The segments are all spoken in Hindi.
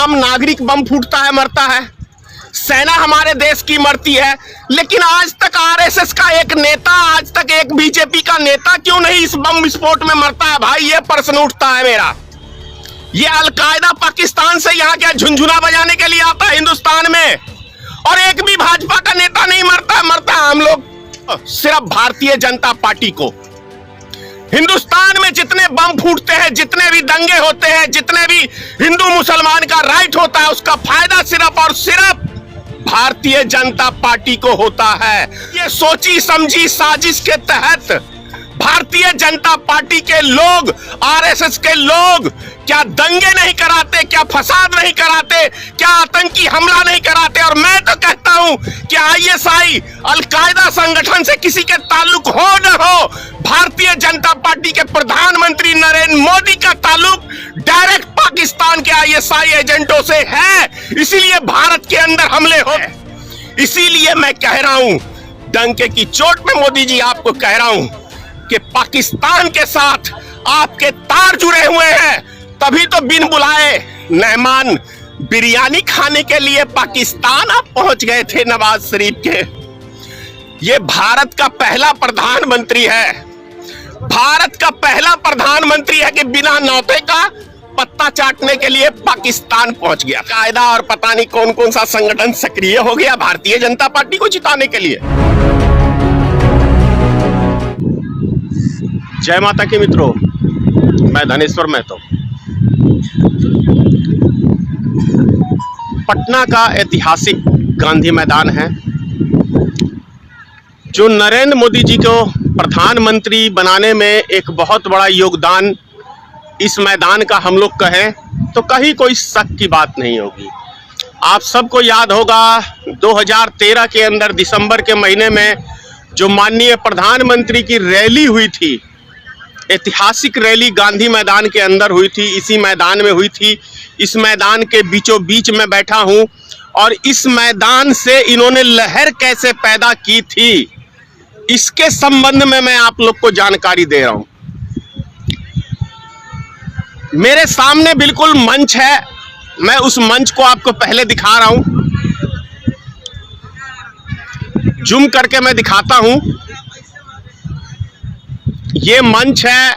आम नागरिक बम फूटता है, मरता है, सेना हमारे देश की मरती है, लेकिन आज तक आरएसएस का एक नेता, आज तक एक बीजेपी का नेता क्यों नहीं इस बम विस्फोट में मरता है? भाई ये प्रश्न उठता है मेरा। ये अलकायदा पाकिस्तान से यहाँ क्या झुनझुना बजाने के लिए आता है हिंदुस्तान में, और एक भी भाजपा का नेता नहीं मरता है। मरता है हम लोग सिर्फ भारतीय जनता पार्टी को। हिंदुस्तान में जितने बम फूटते हैं, जितने भी दंगे होते हैं, जितने भी हिंदू मुसलमान का राइट होता है, उसका फायदा सिर्फ और सिर्फ भारतीय जनता पार्टी को होता है। ये सोची समझी साजिश के तहत भारतीय जनता पार्टी के लोग, आरएसएस के लोग क्या दंगे नहीं कराते, क्या फसाद नहीं कराते, क्या आतंकी हमला नहीं कराते? और मैं तो कहता हूं कि आईएसआई अलकायदा संगठन से किसी के ताल्लुक हो न हो, भारतीय जनता पार्टी के प्रधानमंत्री नरेंद्र मोदी का ताल्लुक डायरेक्ट पाकिस्तान के आईएसआई एजेंटों से है, इसीलिए भारत के अंदर हमले हो। इसीलिए मैं कह रहा हूं, डंके की चोट में मोदी जी आपको कह रहा हूं कि पाकिस्तान के साथ आपके तार जुड़े हुए हैं। तभी तो बिन बुलाए मेहमान बिरयानी खाने के लिए पाकिस्तान आप पहुंच गए थे नवाज शरीफ के। ये भारत का पहला प्रधानमंत्री है, भारत का पहला प्रधानमंत्री है कि बिना न्योते का पत्ता चाटने के लिए पाकिस्तान पहुंच गया। कायदा और पता नहीं कौन कौन सा संगठन सक्रिय हो गया भारतीय जनता पार्टी को जिताने के लिए। जय माता की मित्रों, मैं धनेश्वर महतो। पटना का ऐतिहासिक गांधी मैदान है, जो नरेंद्र मोदी जी को प्रधानमंत्री बनाने में एक बहुत बड़ा योगदान इस मैदान का हम लोग कहें तो कहीं कोई शक की बात नहीं होगी। आप सबको याद होगा 2013 के अंदर दिसंबर के महीने में जो माननीय प्रधानमंत्री की रैली हुई थी, ऐतिहासिक रैली गांधी मैदान के अंदर हुई थी, इसी मैदान में हुई थी। इस मैदान के बीचों बीच में बैठा हूं और इस मैदान से इन्होंने लहर कैसे पैदा की थी, इसके संबंध में मैं आप लोग को जानकारी दे रहा हूं। मेरे सामने बिल्कुल मंच है, मैं उस मंच को आपको पहले दिखा रहा हूं, जूम करके मैं दिखाता हूं। ये मंच है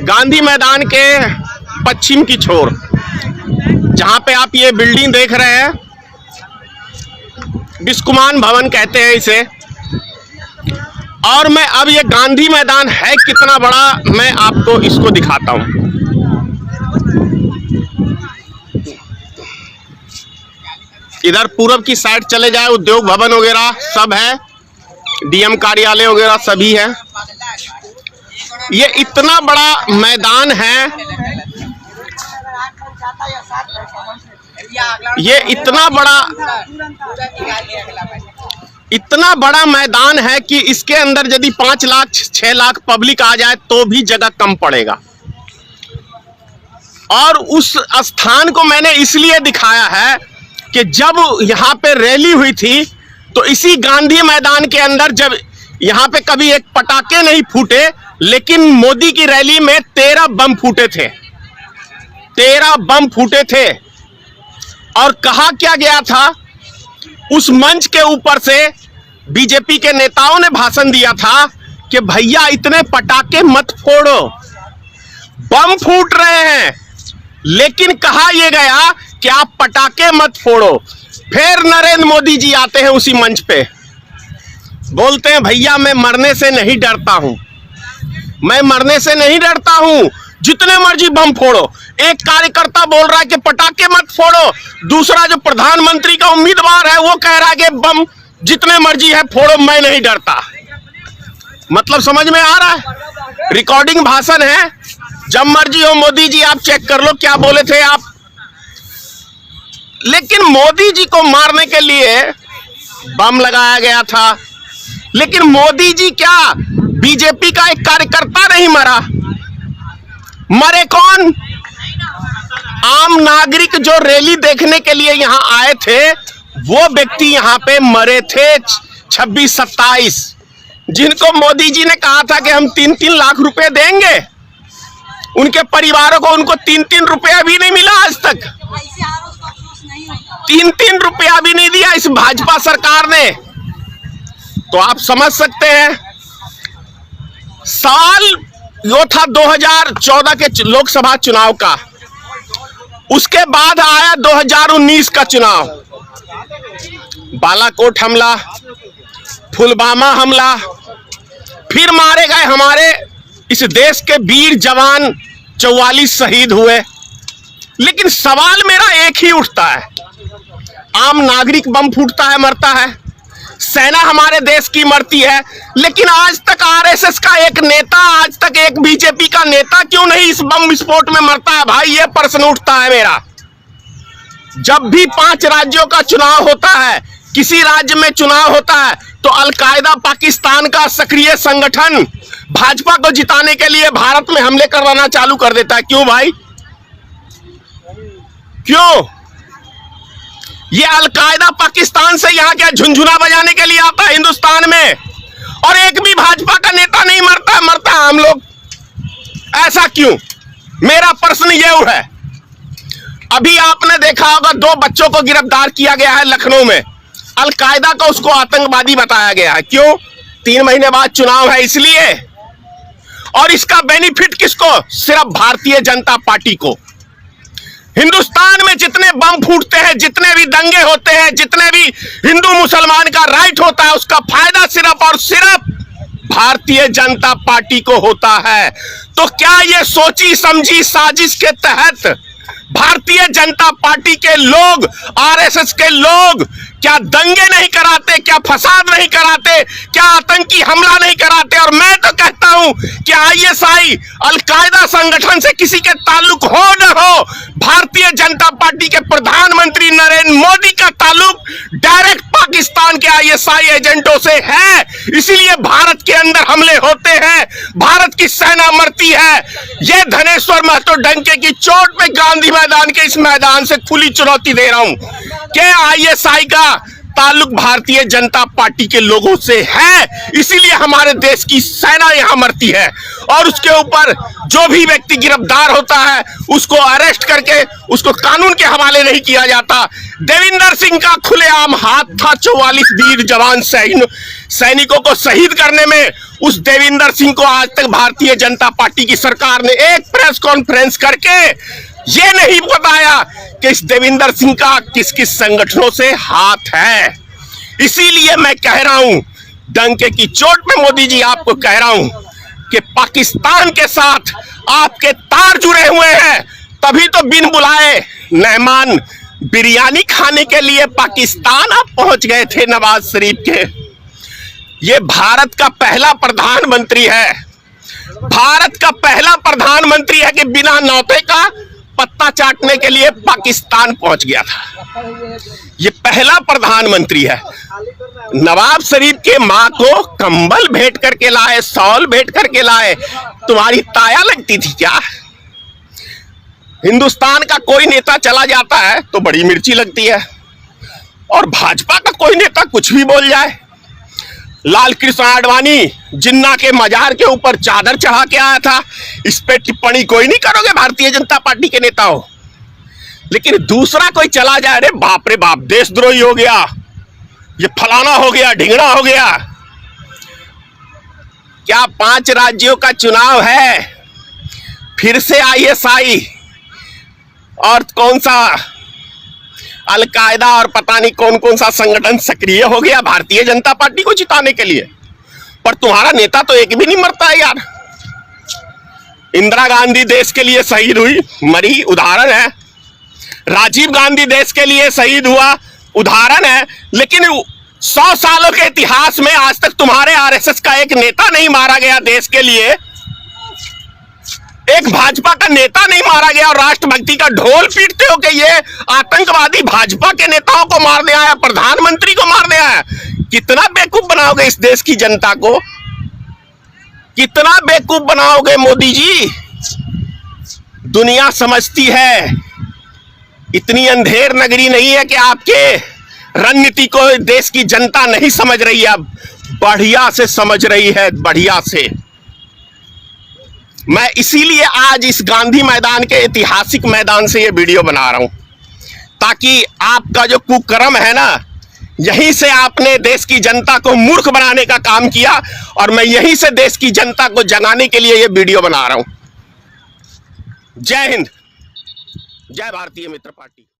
गांधी मैदान के पश्चिम की छोर, जहां पे आप ये बिल्डिंग देख रहे हैं, बिस्कुमान भवन कहते हैं इसे। और मैं अब ये गांधी मैदान है कितना बड़ा, मैं आपको इसको दिखाता हूं। इधर पूरब की साइड चले जाए, उद्योग भवन वगैरह सब है, डीएम कार्यालय वगैरह सभी है। ये इतना बड़ा मैदान है, ये इतना बड़ा मैदान है कि इसके अंदर यदि 5 लाख 6 लाख पब्लिक आ जाए तो भी जगह कम पड़ेगा। और उस स्थान को मैंने इसलिए दिखाया है कि जब यहाँ पे रैली हुई थी तो इसी गांधी मैदान के अंदर, जब यहाँ पे कभी एक पटाखे नहीं फूटे, लेकिन मोदी की रैली में 13 बम फूटे थे, 13 बम फूटे थे। और कहा क्या गया था, उस मंच के ऊपर से बीजेपी के नेताओं ने भाषण दिया था कि भैया इतने पटाखे मत फोड़ो, बम फूट रहे हैं। लेकिन कहा यह गया कि आप पटाखे मत फोड़ो। फिर नरेंद्र मोदी जी आते हैं उसी मंच पे, बोलते हैं भैया मैं मरने से नहीं डरता हूं, मैं मरने से नहीं डरता हूं, जितने मर्जी बम फोड़ो। एक कार्यकर्ता बोल रहा है कि पटाखे मत फोड़ो, दूसरा जो प्रधानमंत्री का उम्मीदवार है वो कह रहा है कि बम जितने मर्जी है फोड़ो, मैं नहीं डरता। मतलब समझ में आ रहा है? रिकॉर्डिंग भाषण है, जब मर्जी हो मोदी जी आप चेक कर लो क्या बोले थे आप। लेकिन मोदी जी को मारने के लिए बम लगाया गया था, लेकिन मोदी जी क्या, बीजेपी का एक कार्यकर्ता नहीं मरा। मरे कौन? आम नागरिक जो रैली देखने के लिए यहां आए थे, वो व्यक्ति यहां पे मरे थे 26-27, जिनको मोदी जी ने कहा था कि हम 3-3 लाख रुपए देंगे। उनके परिवारों को, उनको 3-3 रुपया भी नहीं मिला आज तक 3-3 रुपया भी नहीं दिया इस भाजपा सरकार ने। तो आप समझ सकते हैं, साल वो था 2014 के लोकसभा चुनाव का, उसके बाद आया 2019 का चुनाव। बालाकोट हमला, पुलवामा हमला, फिर मारे गए हमारे इस देश के वीर जवान, 44 शहीद हुए। लेकिन सवाल मेरा एक ही उठता है, आम नागरिक बम फूटता है, मरता है, सेना हमारे देश की मरती है, लेकिन आज तक आरएसएस का एक नेता, आज तक एक बीजेपी का नेता क्यों नहीं इस बम विस्फोट में मरता है? भाई ये प्रश्न उठता है मेरा। जब भी 5 राज्यों का चुनाव होता है, किसी राज्य में चुनाव होता है, तो अलकायदा पाकिस्तान का सक्रिय संगठन भाजपा को जिताने के लिए भारत में हमले करवाना चालू कर देता है। क्यों भाई, क्यों? ये अलकायदा पाकिस्तान से यहां क्या झुनझुना बजाने के लिए आता है हिंदुस्तान में, और एक भी भाजपा का नेता नहीं मरता? मरता है हम लोग, ऐसा क्यों? मेरा प्रश्न ये है। अभी आपने देखा होगा 2 बच्चों को गिरफ्तार किया गया है लखनऊ में, अलकायदा को उसको आतंकवादी बताया गया है। क्यों? 3 महीने बाद चुनाव है इसलिए। और इसका बेनिफिट किसको? सिर्फ भारतीय जनता पार्टी को। हिंदुस्तान में जितने बम फूटते हैं, जितने भी दंगे होते हैं, जितने भी हिंदू मुसलमान का राइट होता है, उसका फायदा सिर्फ और सिर्फ भारतीय जनता पार्टी को होता है। तो क्या ये सोची समझी साजिश के तहत भारतीय जनता पार्टी के लोग, आरएसएस के लोग क्या दंगे नहीं कराते, क्या फसाद नहीं कराते, क्या आतंकी हमला नहीं कराते? और मैं तो कहता हूं कि आईएसआई, अलकायदा संगठन से किसी के ताल्लुक हो न हो, भारतीय जनता पार्टी के प्रधानमंत्री नरेंद्र मोदी का ताल्लुक डायरेक्ट पाकिस्तान के आईएसआई एजेंटों से है। इसीलिए भारत के अंदर हमले होते हैं, भारत की सेना मरती है। यह धनेश्वर महतो डंके की चोट पे गांधी मैदान के इस मैदान से खुली चुनौती दे रहा हूं कि आईएसआई का ताल्लुक भारतीय जनता पार्टी के लोगों से है, इसीलिए हमारे देश की सेना यहां मरती है। और उसके ऊपर जो भी व्यक्ति गिरफ्तार होता है उसको अरेस्ट करके उसको कानून के हवाले नहीं किया जाता। देविंदर सिंह का खुलेआम हाथ था 44 वीर जवान सैनिकों को शहीद करने में। उस देविंदर सिंह को आज तक भारतीय जनता पार्टी की सरकार ने एक प्रेस कॉन्फ्रेंस करके ये नहीं बताया कि इस देविंदर सिंह का किस किस संगठनों से हाथ है। इसीलिए मैं कह रहा हूं, डंके की चोट पे मोदी जी आपको कह रहा हूं कि पाकिस्तान के साथ आपके तार जुड़े हुए हैं। तभी तो बिन बुलाए मेहमान बिरयानी खाने के लिए पाकिस्तान आप पहुंच गए थे नवाज शरीफ के। ये भारत का पहला प्रधानमंत्री है, भारत का पहला प्रधानमंत्री है कि बिना नौते का पत्ता चाटने के लिए पाकिस्तान पहुंच गया था। ये पहला प्रधानमंत्री है। नवाब शरीफ के मां को कंबल भेंट करके लाए, शॉल भेंट करके लाए। तुम्हारी ताया लगती थी क्या? हिंदुस्तान का कोई नेता चला जाता है तो बड़ी मिर्ची लगती है, और भाजपा का कोई नेता कुछ भी बोल जाए। लाल कृष्ण आडवाणी जिन्ना के मजार के ऊपर चादर चढ़ा के आया था, इस पे टिप्पणी कोई नहीं करोगे भारतीय जनता पार्टी के नेता हो। लेकिन दूसरा कोई चला जाए, अरे बाप रे बाप, देशद्रोही हो गया, ये फलाना हो गया, ढिंगड़ा हो गया। क्या 5 राज्यों का चुनाव है, फिर से आईएसआई और कौन सा अलकायदा और पता नहीं कौन कौन सा संगठन सक्रिय हो गया भारतीय जनता पार्टी को जिताने के लिए? पर तुम्हारा नेता तो एक भी नहीं मरता है यार। इंदिरा गांधी देश के लिए शहीद हुई, मरी, उदाहरण है। राजीव गांधी देश के लिए शहीद हुआ, उदाहरण है। लेकिन 100 सालों के इतिहास में आज तक तुम्हारे आरएसएस का एक नेता नहीं मारा गया देश के लिए, एक भाजपा का नेता नहीं मारा गया, और राष्ट्रभक्ति का ढोल पीटते हो कि ये आतंकवादी भाजपा के नेताओं को मारने आया, प्रधानमंत्री को मारने आया। कितना बेवकूफ बनाओगे इस देश की जनता को, कितना बेवकूफ बनाओगे मोदी जी? दुनिया समझती है, इतनी अंधेर नगरी नहीं है कि आपके रणनीति को देश की जनता नहीं समझ रही है, बढ़िया से समझ रही है, बढ़िया से। मैं इसीलिए आज इस गांधी मैदान के ऐतिहासिक मैदान से ये वीडियो बना रहा हूं, ताकि आपका जो कुकर्म है ना, यहीं से आपने देश की जनता को मूर्ख बनाने का काम किया, और मैं यहीं से देश की जनता को जगाने के लिए ये वीडियो बना रहा हूं। जय हिंद, जय भारतीय मित्र पार्टी।